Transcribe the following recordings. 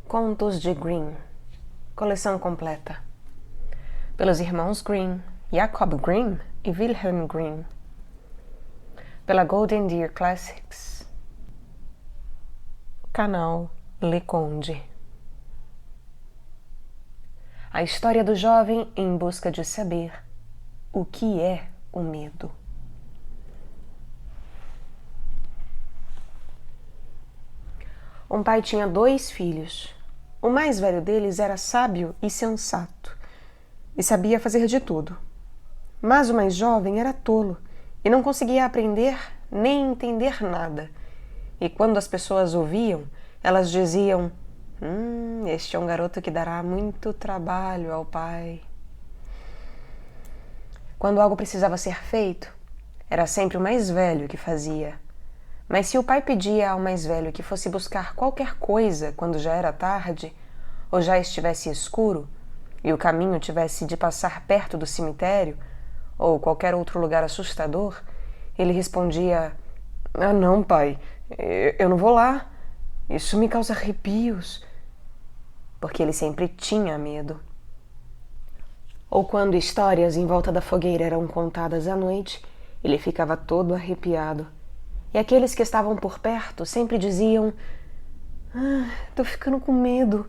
Contos de Grimm, coleção completa, pelos irmãos Grimm, Jacob Grimm e Wilhelm Grimm, pela Golden Deer Classics, canal Le Conde. A história do jovem em busca de saber o que é o medo. Um pai tinha 2 filhos. O mais velho deles era sábio e sensato, e sabia fazer de tudo. Mas o mais jovem era tolo, e não conseguia aprender nem entender nada. E quando as pessoas ouviam, elas diziam: este é um garoto que dará muito trabalho ao pai. Quando algo precisava ser feito, era sempre o mais velho que fazia. Mas se o pai pedia ao mais velho que fosse buscar qualquer coisa quando já era tarde, ou já estivesse escuro, e o caminho tivesse de passar perto do cemitério, ou qualquer outro lugar assustador, ele respondia: "Ah, não, pai, eu não vou lá. Isso me causa arrepios." Porque ele sempre tinha medo. Ou quando histórias em volta da fogueira eram contadas à noite, ele ficava todo arrepiado. E aqueles que estavam por perto sempre diziam: tô ficando com medo.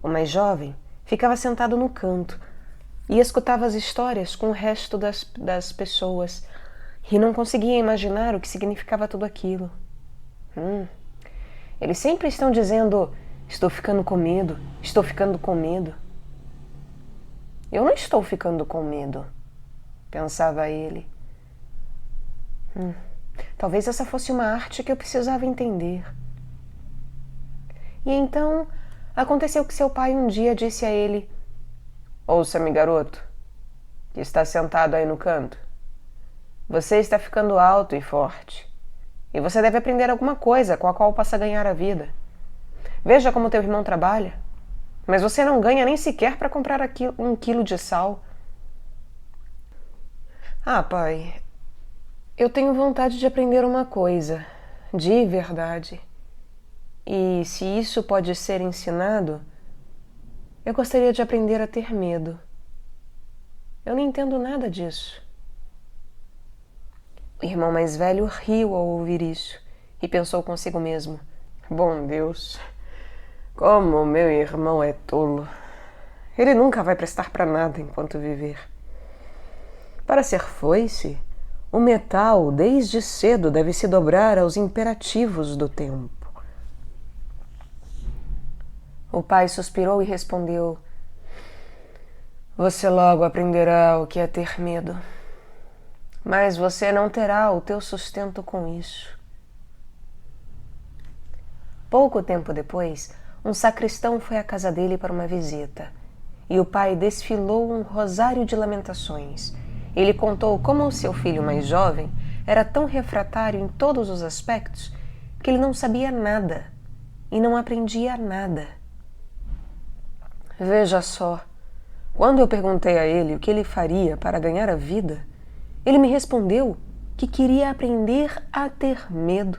O mais jovem ficava sentado no canto e escutava as histórias com o resto das pessoas e não conseguia imaginar o que significava tudo aquilo. Eles sempre estão dizendo: estou ficando com medo, estou ficando com medo. Eu não estou ficando com medo, pensava ele. Talvez essa fosse uma arte que eu precisava entender. E então aconteceu que seu pai um dia disse a ele: "Ouça-me, garoto, que está sentado aí no canto. Você está ficando alto e forte, e você deve aprender alguma coisa com a qual possa ganhar a vida. Veja como teu irmão trabalha, mas você não ganha nem sequer para comprar aqui 1 quilo de sal." "Ah, pai, eu tenho vontade de aprender uma coisa, de verdade. E se isso pode ser ensinado, eu gostaria de aprender a ter medo. Eu não entendo nada disso." O irmão mais velho riu ao ouvir isso e pensou consigo mesmo: "Bom Deus, como meu irmão é tolo. Ele nunca vai prestar para nada enquanto viver. Para ser foice, o metal desde cedo deve se dobrar aos imperativos do tempo." O pai suspirou e respondeu: "Você logo aprenderá o que é ter medo. Mas você não terá o teu sustento com isso." Pouco tempo depois, um sacristão foi à casa dele para uma visita, e o pai desfilou um rosário de lamentações. Ele contou como o seu filho mais jovem era tão refratário em todos os aspectos que ele não sabia nada e não aprendia nada. Veja só, quando eu perguntei a ele o que ele faria para ganhar a vida, ele me respondeu que queria aprender a ter medo.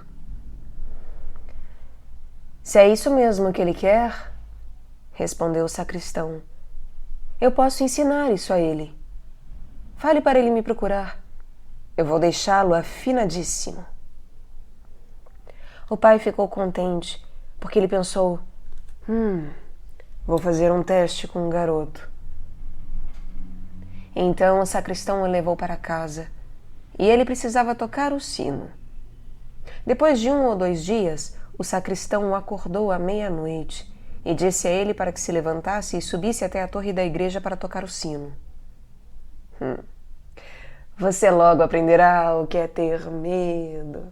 Se é isso mesmo que ele quer, respondeu o sacristão, eu posso ensinar isso a ele. Fale para ele me procurar. Eu vou deixá-lo afinadíssimo." O pai ficou contente, porque ele pensou: vou fazer um teste com o garoto. Então o sacristão o levou para casa, e ele precisava tocar o sino. Depois de 1 ou 2 dias, o sacristão o acordou à meia-noite e disse a ele para que se levantasse e subisse até a torre da igreja para tocar o sino. Você logo aprenderá o que é ter medo,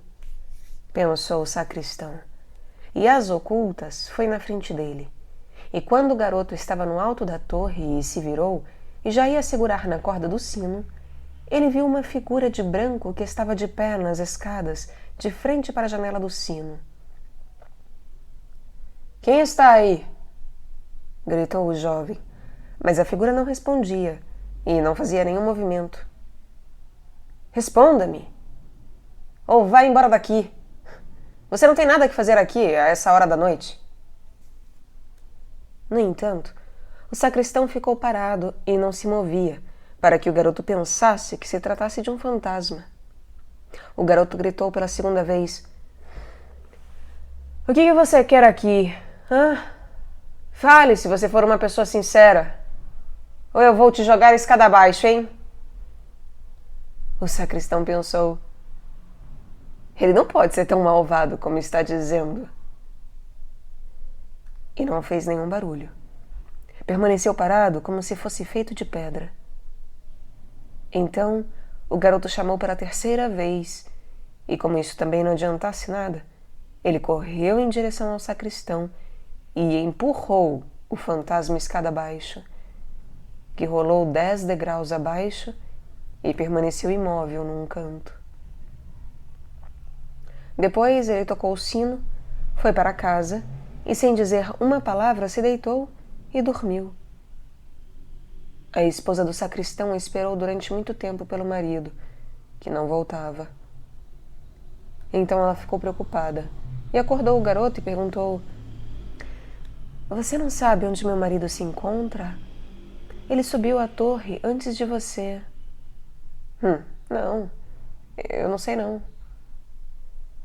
pensou o sacristão. E às ocultas foi na frente dele. E quando o garoto estava no alto da torre e se virou, e já ia segurar na corda do sino, ele viu uma figura de branco que estava de pé nas escadas, de frente para a janela do sino. "Quem está aí?" gritou o jovem, mas a figura não respondia e não fazia nenhum movimento. Responda-me! Ou vá embora daqui! Você não tem nada que fazer aqui a essa hora da noite. No entanto, o sacristão ficou parado e não se movia, para que o garoto pensasse que se tratasse de um fantasma. O garoto gritou pela segunda vez: O que você quer aqui? Hã? Fale se você for uma pessoa sincera, ou eu vou te jogar a escada abaixo, hein? O sacristão pensou: Ele não pode ser tão malvado como está dizendo. E não fez nenhum barulho. Permaneceu parado como se fosse feito de pedra. Então, o garoto chamou pela terceira vez, e como isso também não adiantasse nada, ele correu em direção ao sacristão e empurrou o fantasma escada abaixo, que rolou 10 degraus abaixo e permaneceu imóvel num canto. Depois ele tocou o sino, foi para casa e, sem dizer uma palavra, se deitou e dormiu. A esposa do sacristão esperou durante muito tempo pelo marido, que não voltava. Então ela ficou preocupada e acordou o garoto e perguntou: Você não sabe onde meu marido se encontra? Ele subiu a torre antes de você. Não, eu não sei não.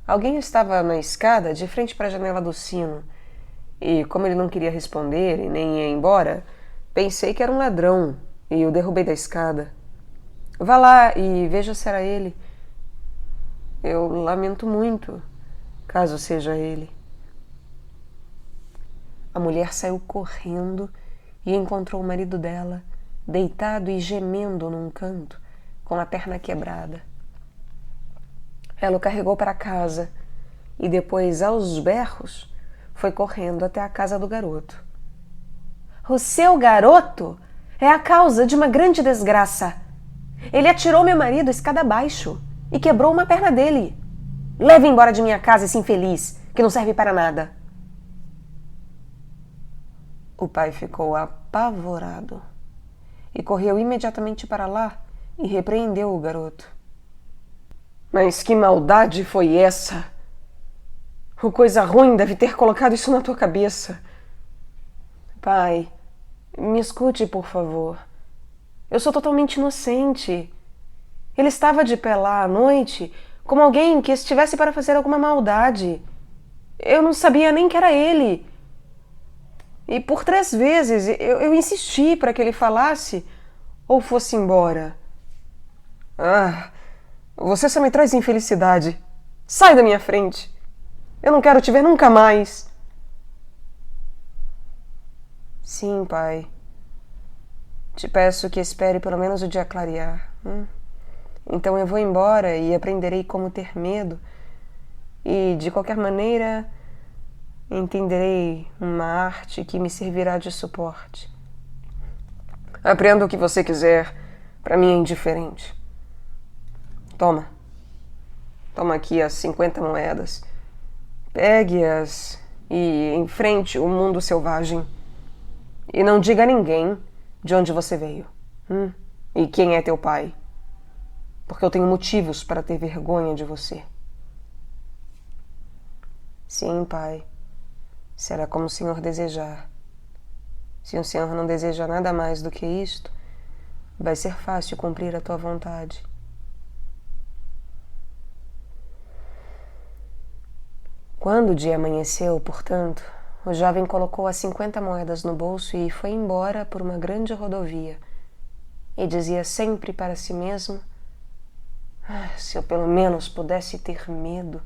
Alguém estava na escada de frente para a janela do sino e, como ele não queria responder e nem ia embora, pensei que era um ladrão e o derrubei da escada. Vá lá e veja se era ele. Eu lamento muito, caso seja ele. A mulher saiu correndo e encontrou o marido dela, deitado e gemendo num canto, com a perna quebrada. Ela o carregou para casa e depois, aos berros, foi correndo até a casa do garoto. O seu garoto é a causa de uma grande desgraça. Ele atirou meu marido escada abaixo e quebrou uma perna dele. Leve embora de minha casa esse infeliz, que não serve para nada. O pai ficou apavorado e correu imediatamente para lá e repreendeu o garoto. Mas que maldade foi essa? O coisa ruim deve ter colocado isso na tua cabeça. Pai, me escute, por favor. Eu sou totalmente inocente. Ele estava de pé lá à noite, como alguém que estivesse para fazer alguma maldade. Eu não sabia nem que era ele. E por 3 vezes eu insisti para que ele falasse ou fosse embora. Você só me traz infelicidade. Sai da minha frente. Eu não quero te ver nunca mais. Sim, pai. Te peço que espere pelo menos o dia clarear. Então eu vou embora e aprenderei como ter medo. E, de qualquer maneira, entenderei uma arte que me servirá de suporte. Aprenda o que você quiser. Para mim é indiferente. Toma aqui as 50 moedas. Pegue-as e enfrente o mundo selvagem. E não diga a ninguém de onde você veio. E quem é teu pai. Porque eu tenho motivos para ter vergonha de você. Sim, pai. Será como o senhor desejar. Se o senhor não deseja nada mais do que isto, vai ser fácil cumprir a tua vontade. Quando o dia amanheceu, portanto, o jovem colocou as 50 moedas no bolso e foi embora por uma grande rodovia. E dizia sempre para si mesmo: se eu pelo menos pudesse ter medo,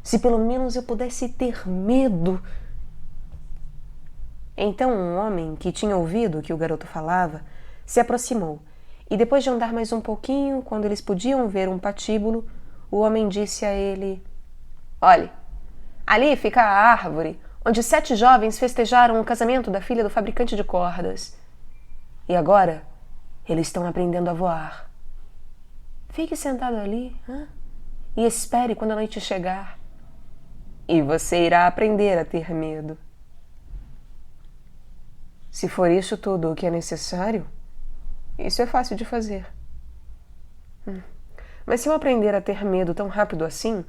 se pelo menos eu pudesse ter medo. Então um homem que tinha ouvido o que o garoto falava se aproximou e, depois de andar mais um pouquinho, quando eles podiam ver um patíbulo, o homem disse a ele: Olhe, ali fica a árvore onde 7 jovens festejaram o casamento da filha do fabricante de cordas. E agora eles estão aprendendo a voar. Fique sentado ali e espere quando a noite chegar. E você irá aprender a ter medo. Se for isso tudo o que é necessário, isso é fácil de fazer. Mas se eu aprender a ter medo tão rápido assim,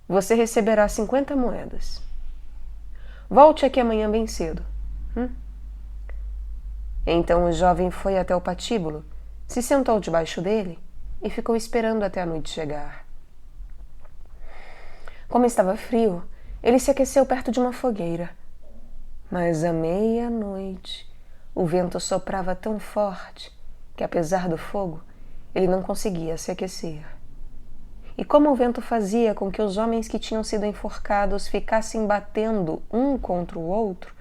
você receberá 50 moedas. Volte aqui amanhã bem cedo. Então o jovem foi até o patíbulo, se sentou debaixo dele e ficou esperando até a noite chegar. Como estava frio, ele se aqueceu perto de uma fogueira. Mas à meia-noite, o vento soprava tão forte que, apesar do fogo, ele não conseguia se aquecer. E como o vento fazia com que os homens que tinham sido enforcados ficassem batendo um contra o outro,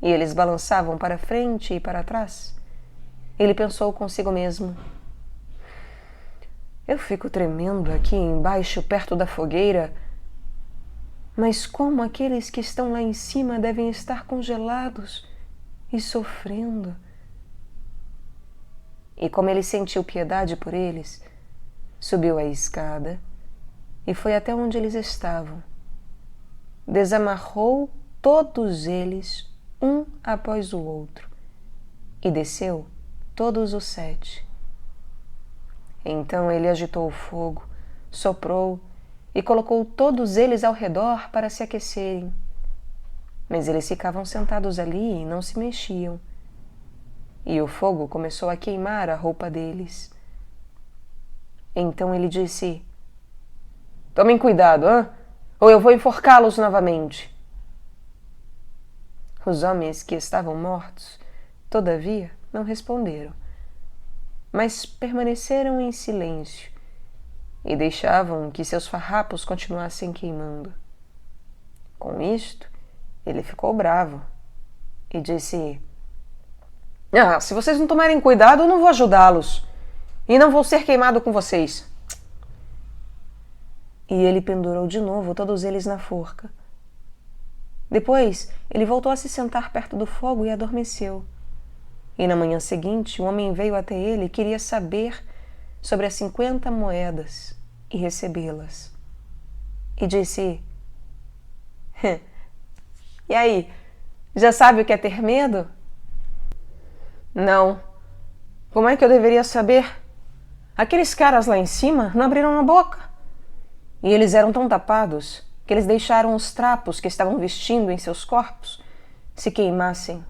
e eles balançavam para frente e para trás, ele pensou consigo mesmo: eu fico tremendo aqui embaixo, perto da fogueira, mas como aqueles que estão lá em cima devem estar congelados e sofrendo. E como ele sentiu piedade por eles, subiu a escada e foi até onde eles estavam. Desamarrou todos eles, um após o outro, e desceu todos os 7. Então ele agitou o fogo, soprou e colocou todos eles ao redor para se aquecerem. Mas eles ficavam sentados ali e não se mexiam. E o fogo começou a queimar a roupa deles. Então ele disse: tomem cuidado, ou eu vou enforcá-los novamente. Os homens que estavam mortos, todavia, não responderam, mas permaneceram em silêncio e deixavam que seus farrapos continuassem queimando. Com isto, ele ficou bravo e disse: se vocês não tomarem cuidado, eu não vou ajudá-los e não vou ser queimado com vocês. E ele pendurou de novo todos eles na forca. Depois, ele voltou a se sentar perto do fogo e adormeceu. E na manhã seguinte, um homem veio até ele e queria saber sobre as 50 moedas e recebê-las. E disse: e aí, já sabe o que é ter medo? Não. Como é que eu deveria saber? Aqueles caras lá em cima não abriram a boca. E eles eram tão tapados que eles deixaram os trapos que estavam vestindo em seus corpos se queimassem.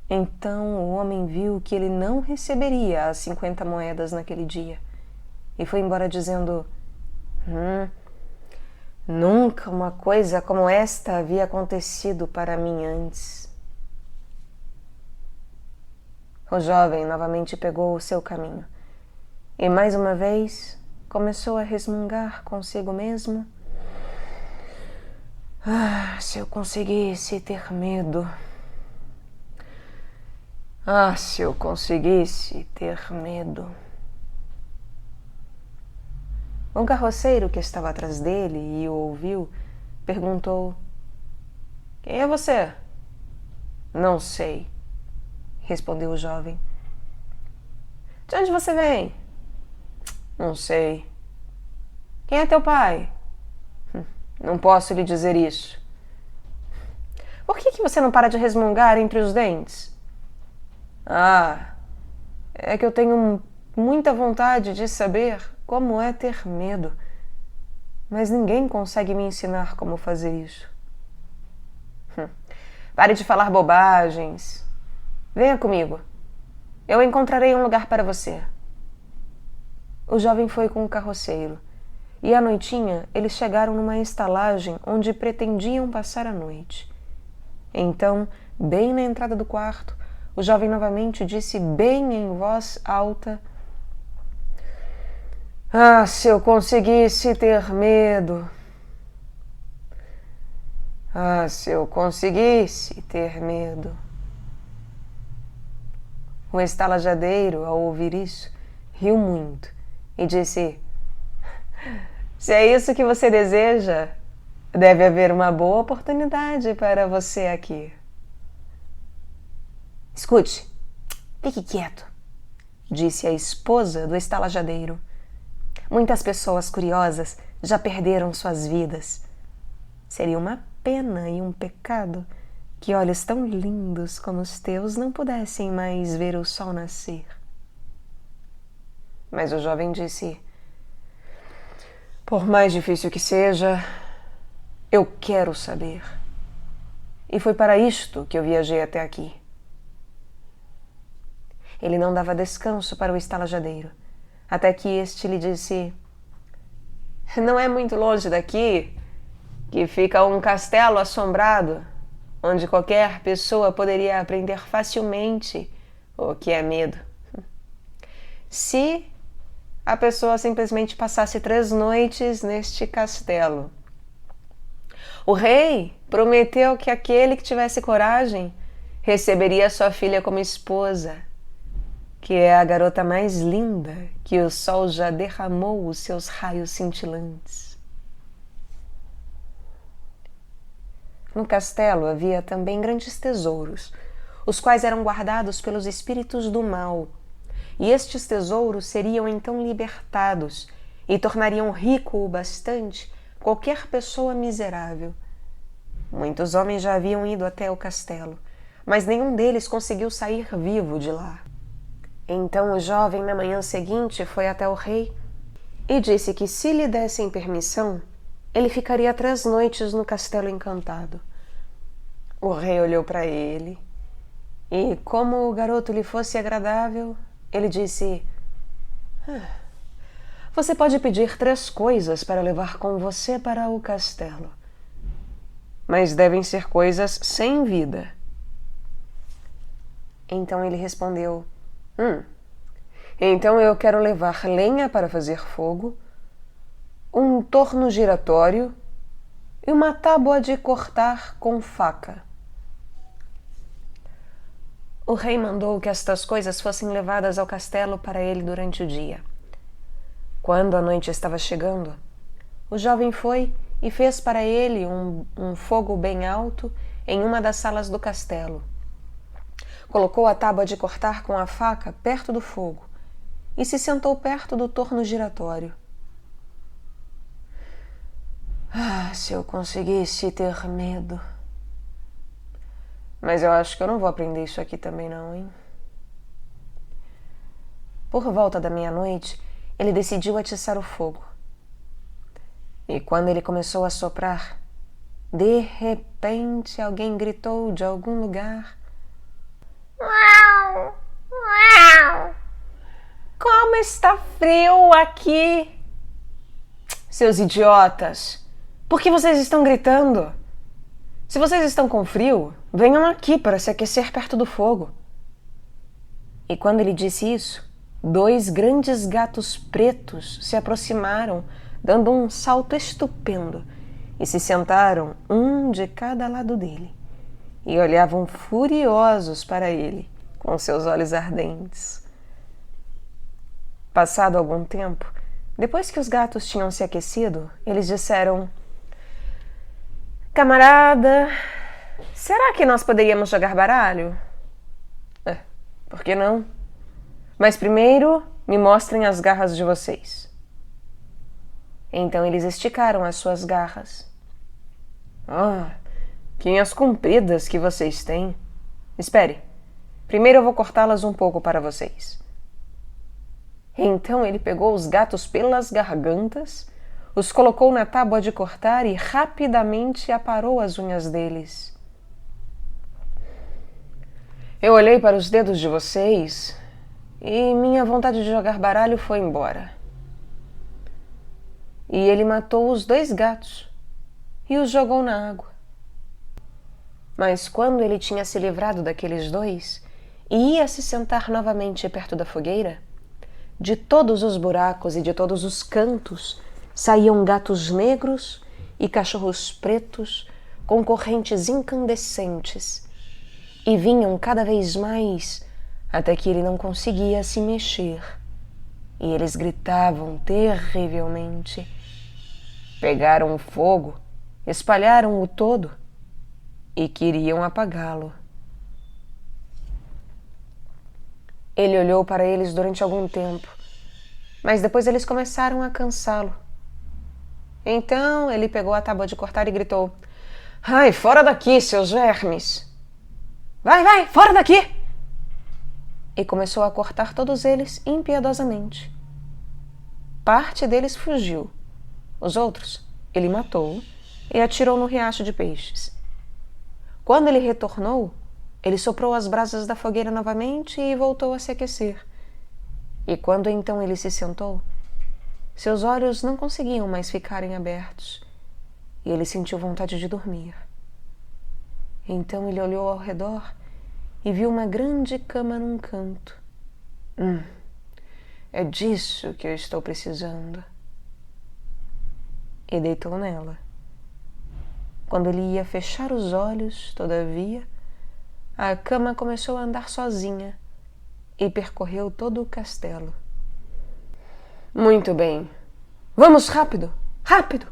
Então o homem viu que ele não receberia as 50 moedas naquele dia e foi embora dizendo: nunca uma coisa como esta havia acontecido para mim antes. O jovem novamente pegou o seu caminho e mais uma vez começou a resmungar consigo mesmo: se eu conseguisse ter medo. Se eu conseguisse ter medo. Um carroceiro que estava atrás dele e o ouviu perguntou: quem é você? Não sei, respondeu o jovem. De onde você vem? Não sei. Quem é teu pai? Não posso lhe dizer isso. Por que você não para de resmungar entre os dentes? É que eu tenho muita vontade de saber como é ter medo, mas ninguém consegue me ensinar como fazer isso. Pare de falar bobagens. Venha comigo. Eu encontrarei um lugar para você. O jovem foi com o carroceiro, e à noitinha eles chegaram numa estalagem onde pretendiam passar a noite. Então, bem na entrada do quarto, o jovem novamente disse bem em voz alta: se eu conseguisse ter medo. Se eu conseguisse ter medo. O estalajadeiro, ao ouvir isso, riu muito e disse: se é isso que você deseja, deve haver uma boa oportunidade para você aqui. Escute, fique quieto, disse a esposa do estalajadeiro. Muitas pessoas curiosas já perderam suas vidas. Seria uma pena e um pecado que olhos tão lindos como os teus não pudessem mais ver o sol nascer. Mas o jovem disse: por mais difícil que seja, eu quero saber. E foi para isto que eu viajei até aqui. Ele não dava descanso para o estalajadeiro, até que este lhe disse: não é muito longe daqui que fica um castelo assombrado, onde qualquer pessoa poderia aprender facilmente o que é medo. Se a pessoa simplesmente passasse 3 noites neste castelo. O rei prometeu que aquele que tivesse coragem receberia sua filha como esposa, que é a garota mais linda que o sol já derramou os seus raios cintilantes. No castelo havia também grandes tesouros, os quais eram guardados pelos espíritos do mal, e estes tesouros seriam então libertados e tornariam rico o bastante qualquer pessoa miserável. Muitos homens já haviam ido até o castelo, mas nenhum deles conseguiu sair vivo de lá. Então o jovem, na manhã seguinte, foi até o rei e disse que, se lhe dessem permissão, ele ficaria 3 noites no castelo encantado. O rei olhou para ele e, como o garoto lhe fosse agradável, ele disse: você pode pedir 3 coisas para levar com você para o castelo, mas devem ser coisas sem vida. Então ele respondeu: então eu quero levar lenha para fazer fogo, um torno giratório e uma tábua de cortar com faca. O rei mandou que estas coisas fossem levadas ao castelo para ele durante o dia. Quando a noite estava chegando, o jovem foi e fez para ele um fogo bem alto em uma das salas do castelo. Colocou a tábua de cortar com a faca perto do fogo e se sentou perto do torno giratório. Se eu conseguisse ter medo. Mas eu acho que eu não vou aprender isso aqui também não, hein? Por volta da meia-noite, ele decidiu atiçar o fogo. E quando ele começou a soprar, de repente alguém gritou de algum lugar: uau, uau! Como está frio aqui! Seus idiotas! Por que vocês estão gritando? Se vocês estão com frio, venham aqui para se aquecer perto do fogo. E quando ele disse isso, 2 grandes gatos pretos se aproximaram, dando um salto estupendo, e se sentaram um de cada lado dele, e olhavam furiosos para ele, com seus olhos ardentes. Passado algum tempo, depois que os gatos tinham se aquecido, eles disseram: camarada, será que nós poderíamos jogar baralho? Por que não? Mas primeiro me mostrem as garras de vocês. Então eles esticaram as suas garras. Que unhas compridas que vocês têm. Espere, primeiro eu vou cortá-las um pouco para vocês. Então ele pegou os gatos pelas gargantas, os colocou na tábua de cortar e rapidamente aparou as unhas deles. Eu olhei para os dedos de vocês e minha vontade de jogar baralho foi embora. E ele matou os 2 gatos e os jogou na água. Mas quando ele tinha se livrado daqueles 2 e ia se sentar novamente perto da fogueira, de todos os buracos e de todos os cantos saíam gatos negros e cachorros pretos com correntes incandescentes e vinham cada vez mais até que ele não conseguia se mexer. E eles gritavam terrivelmente. Pegaram o fogo, espalharam-o todo e queriam apagá-lo. Ele olhou para eles durante algum tempo, mas depois eles começaram a cansá-lo. Então ele pegou a tábua de cortar e gritou: ai, fora daqui, seus vermes! Vai, vai, fora daqui! E começou a cortar todos eles impiedosamente. Parte deles fugiu. Os outros ele matou e atirou no riacho de peixes. Quando ele retornou, ele soprou as brasas da fogueira novamente e voltou a se aquecer. E quando então ele se sentou, seus olhos não conseguiam mais ficarem abertos e ele sentiu vontade de dormir. Então ele olhou ao redor e viu uma grande cama num canto. É disso que eu estou precisando. E deitou nela. Quando ele ia fechar os olhos, todavia, a cama começou a andar sozinha e percorreu todo o castelo. Muito bem. Vamos rápido, rápido!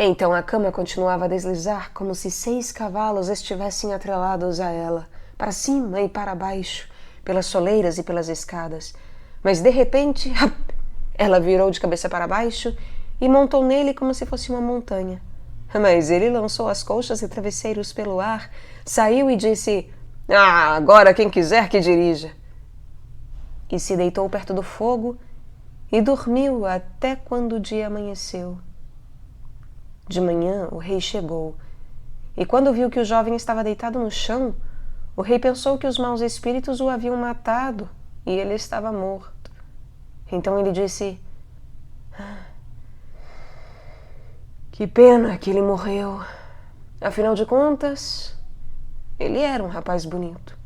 Então a cama continuava a deslizar como se 6 cavalos estivessem atrelados a ela, para cima e para baixo, pelas soleiras e pelas escadas. Mas de repente, ela virou de cabeça para baixo e montou nele como se fosse uma montanha. Mas ele lançou as colchas e travesseiros pelo ar, saiu e disse: agora quem quiser que dirija. E se deitou perto do fogo e dormiu até quando o dia amanheceu. De manhã o rei chegou, e quando viu que o jovem estava deitado no chão, o rei pensou que os maus espíritos o haviam matado e ele estava morto. Então ele disse: que pena que ele morreu. Afinal de contas, ele era um rapaz bonito.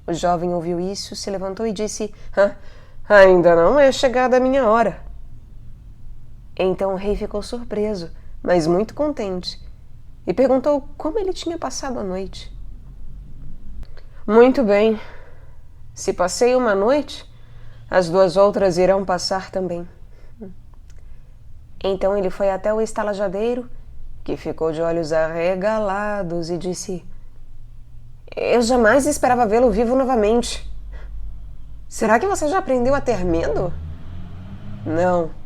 O jovem ouviu isso, se levantou e disse: ainda não é chegada a minha hora. Então o rei ficou surpreso, mas muito contente, e perguntou como ele tinha passado a noite. Muito bem. Se passei uma noite, as 2 outras irão passar também. Então ele foi até o estalajadeiro, que ficou de olhos arregalados, e disse: eu jamais esperava vê-lo vivo novamente. Será que você já aprendeu a ter medo? Não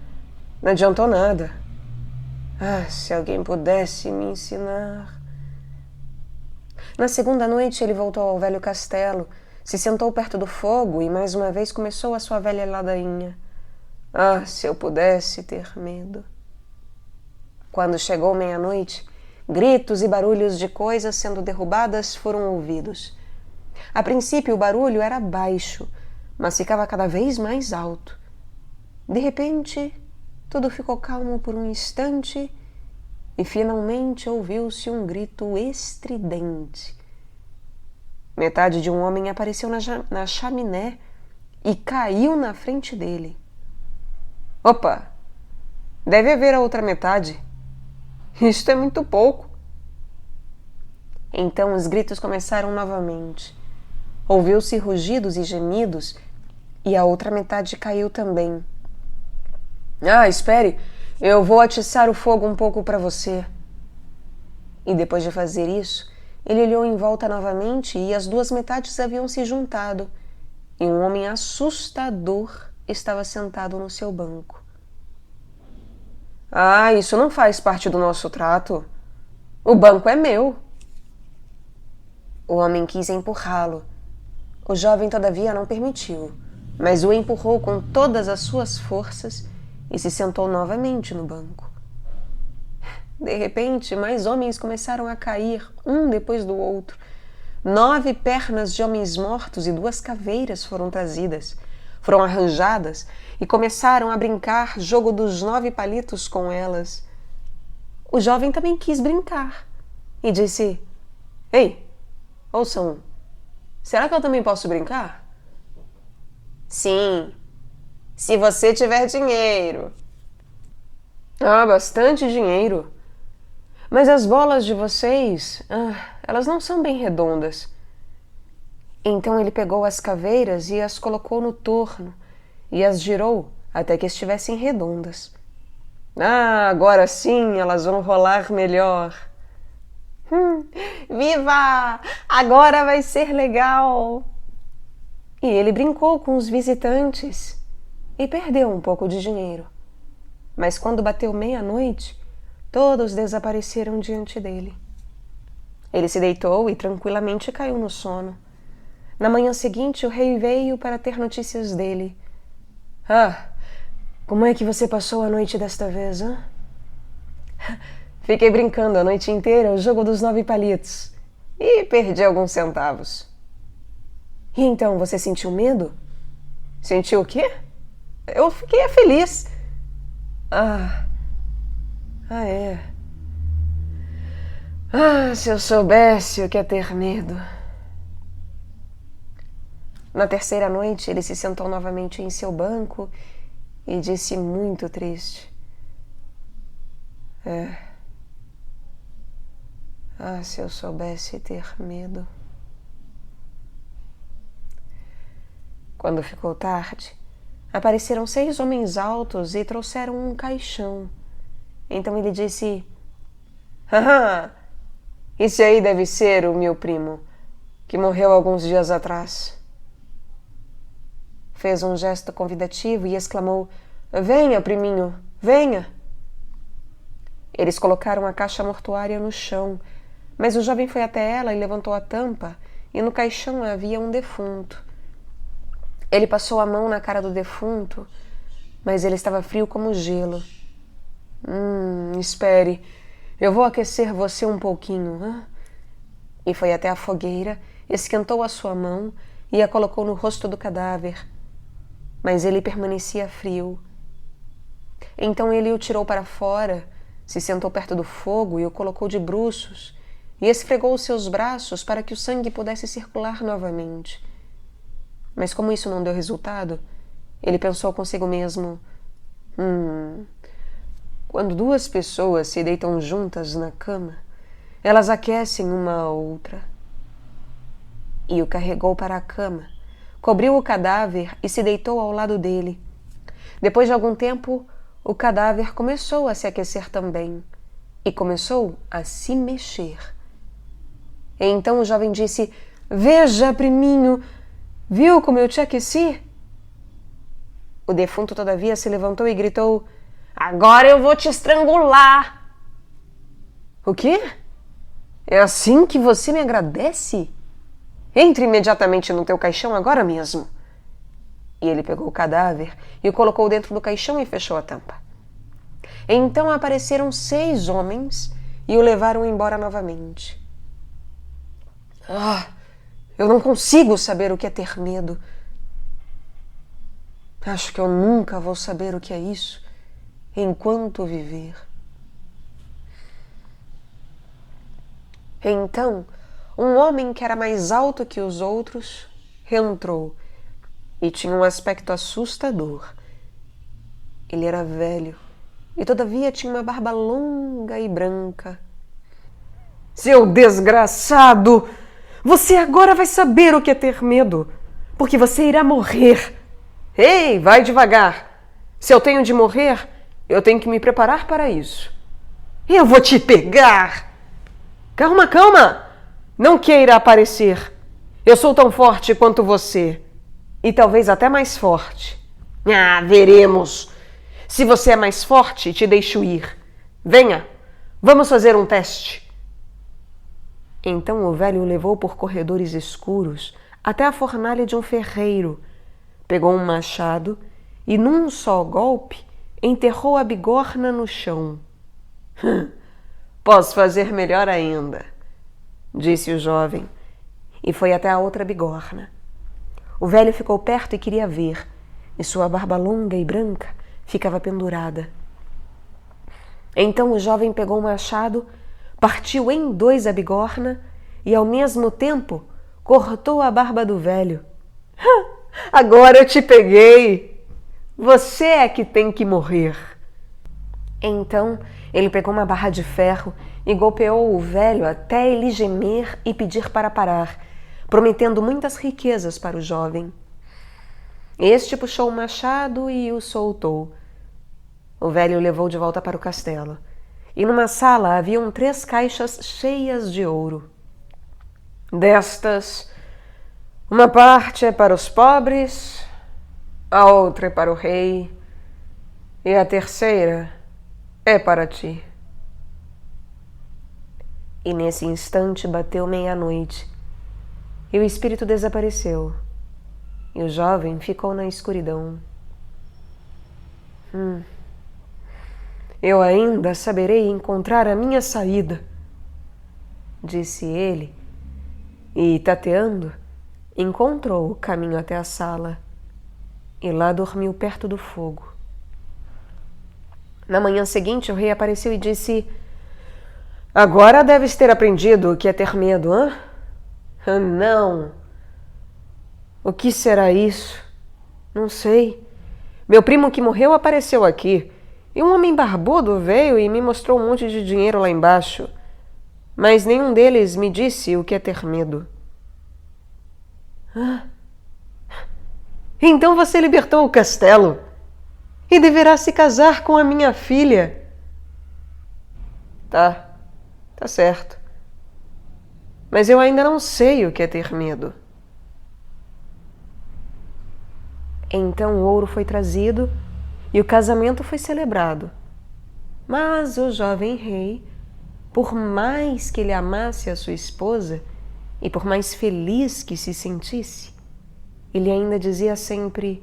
adiantou nada. Se alguém pudesse me ensinar. Na segunda noite ele voltou ao velho castelo, se sentou perto do fogo e mais uma vez começou a sua velha ladainha. Se eu pudesse ter medo. Quando chegou meia-noite, gritos e barulhos de coisas sendo derrubadas foram ouvidos. A princípio o barulho era baixo, mas ficava cada vez mais alto. De repente, tudo ficou calmo por um instante e finalmente ouviu-se um grito estridente. Metade de um homem apareceu na chaminé e caiu na frente dele. Opa! Deve haver a outra metade. Isto é muito pouco. Então os gritos começaram novamente. Ouviu-se rugidos e gemidos e a outra metade caiu também. Espere, eu vou atiçar o fogo um pouco para você. E depois de fazer isso, ele olhou em volta novamente e as 2 metades haviam se juntado, e um homem assustador estava sentado no seu banco. Isso não faz parte do nosso trato. O banco é meu. O homem quis empurrá-lo. O jovem, todavia, não permitiu, mas o empurrou com todas as suas forças e se sentou novamente no banco. De repente, mais homens começaram a cair, um depois do outro. 9 pernas de homens mortos e 2 caveiras foram trazidas, foram arranjadas e começaram a brincar jogo dos 9 palitos com elas. O jovem também quis brincar e disse: Ei, ouçam, será que eu também posso brincar? Sim, se você tiver dinheiro. Bastante dinheiro. Mas as bolas de vocês, elas não são bem redondas. Então ele pegou as caveiras e as colocou no torno e as girou até que estivessem redondas. Agora sim elas vão rolar melhor. Viva! Agora vai ser legal! E ele brincou com os visitantes e perdeu um pouco de dinheiro. Mas quando bateu meia-noite, todos desapareceram diante dele. Ele se deitou e tranquilamente caiu no sono. Na manhã seguinte, o rei veio para ter notícias dele. Ah, como é que você passou a noite desta vez, hã? Fiquei brincando a noite inteira o jogo dos 9 palitos e perdi alguns centavos. E então, você sentiu medo? Sentiu o quê? Eu fiquei feliz. É. Se eu soubesse o que é ter medo. Na terceira noite, ele se sentou novamente em seu banco e disse muito triste. Se eu soubesse ter medo. Quando ficou tarde, apareceram 6 homens altos e trouxeram um caixão. Então ele disse: esse aí deve ser o meu primo, que morreu alguns dias atrás. Fez um gesto convidativo e exclamou: venha, priminho, venha. Eles colocaram a caixa mortuária no chão, mas o jovem foi até ela e levantou a tampa, e no caixão havia um defunto. Ele passou a mão na cara do defunto, mas ele estava frio como gelo. Espere, eu vou aquecer você um pouquinho. E foi até a fogueira, esquentou a sua mão e a colocou no rosto do cadáver. Mas ele permanecia frio. Então ele o tirou para fora, se sentou perto do fogo e o colocou de bruços, e esfregou os seus braços para que o sangue pudesse circular novamente. Mas como isso não deu resultado, ele pensou consigo mesmo: quando 2 pessoas se deitam juntas na cama, elas aquecem uma a outra. E o carregou para a cama, cobriu o cadáver e se deitou ao lado dele. Depois de algum tempo, o cadáver começou a se aquecer também e começou a se mexer. E então o jovem disse: veja, priminho, viu como eu te aqueci? O defunto, todavia, se levantou e gritou: agora eu vou te estrangular. O quê? É assim que você me agradece? Entre imediatamente no teu caixão agora mesmo. E ele pegou o cadáver e o colocou dentro do caixão e fechou a tampa. Então apareceram 6 homens e o levaram embora novamente. Eu não consigo saber o que é ter medo. Acho que eu nunca vou saber o que é isso enquanto viver. Então, um homem que era mais alto que os outros entrou e tinha um aspecto assustador. Ele era velho e todavia tinha uma barba longa e branca. Seu desgraçado! Você agora vai saber o que é ter medo, porque você irá morrer. Ei, vai devagar. Se eu tenho de morrer, eu tenho que me preparar para isso. Eu vou te pegar. Calma, calma. Não queira aparecer. Eu sou tão forte quanto você. E talvez até mais forte. Veremos. Se você é mais forte, te deixo ir. Venha, vamos fazer um teste. Então o velho o levou por corredores escuros até a fornalha de um ferreiro, pegou um machado e, num só golpe, enterrou a bigorna no chão. Posso fazer melhor ainda, disse o jovem, e foi até a outra bigorna. O velho ficou perto e queria ver, e sua barba longa e branca ficava pendurada. Então o jovem pegou o machado, partiu em 2 a bigorna e, ao mesmo tempo, cortou a barba do velho. Agora eu te peguei! Você é que tem que morrer! Então ele pegou uma barra de ferro e golpeou o velho até ele gemer e pedir para parar, prometendo muitas riquezas para o jovem. Este puxou o machado e o soltou. O velho o levou de volta para o castelo. E numa sala haviam 3 caixas cheias de ouro. Destas, uma parte é para os pobres, a outra é para o rei, e a terceira é para ti. E nesse instante bateu meia-noite, e o espírito desapareceu, e o jovem ficou na escuridão. Eu ainda saberei encontrar a minha saída, disse ele, e, tateando, encontrou o caminho até a sala, e lá dormiu perto do fogo. Na manhã seguinte, o rei apareceu e disse: Agora deves ter aprendido o que é ter medo, hã? Não. O que será isso? Não sei. Meu primo que morreu apareceu aqui, e um homem barbudo veio e me mostrou um monte de dinheiro lá embaixo. Mas nenhum deles me disse o que é ter medo. Então você libertou o castelo e deverá se casar com a minha filha. Tá certo. Mas eu ainda não sei o que é ter medo. Então o ouro foi trazido e o casamento foi celebrado. Mas o jovem rei, por mais que ele amasse a sua esposa e por mais feliz que se sentisse, ele ainda dizia sempre: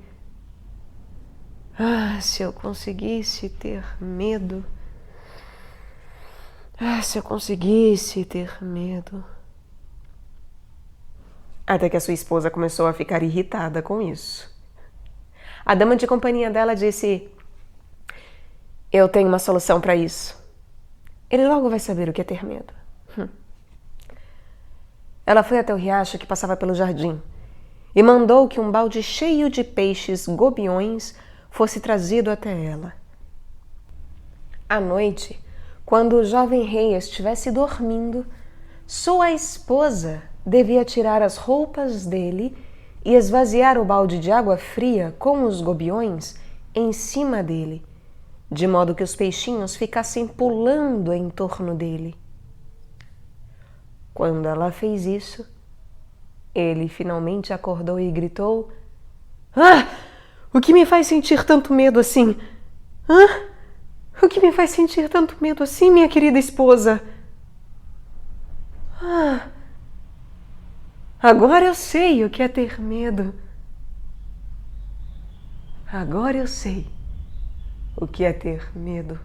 se eu conseguisse ter medo. Se eu conseguisse ter medo. Até que a sua esposa começou a ficar irritada com isso. A dama de companhia dela disse: Eu tenho uma solução para isso. Ele logo vai saber o que é ter medo. Ela foi até o riacho que passava pelo jardim e mandou que um balde cheio de peixes gobiões fosse trazido até ela. À noite, quando o jovem rei estivesse dormindo, sua esposa devia tirar as roupas dele e esvaziar o balde de água fria com os gobiões em cima dele, de modo que os peixinhos ficassem pulando em torno dele. Quando ela fez isso, ele finalmente acordou e gritou: O que me faz sentir tanto medo assim? O que me faz sentir tanto medo assim, minha querida esposa? Agora eu sei o que é ter medo. Agora eu sei o que é ter medo.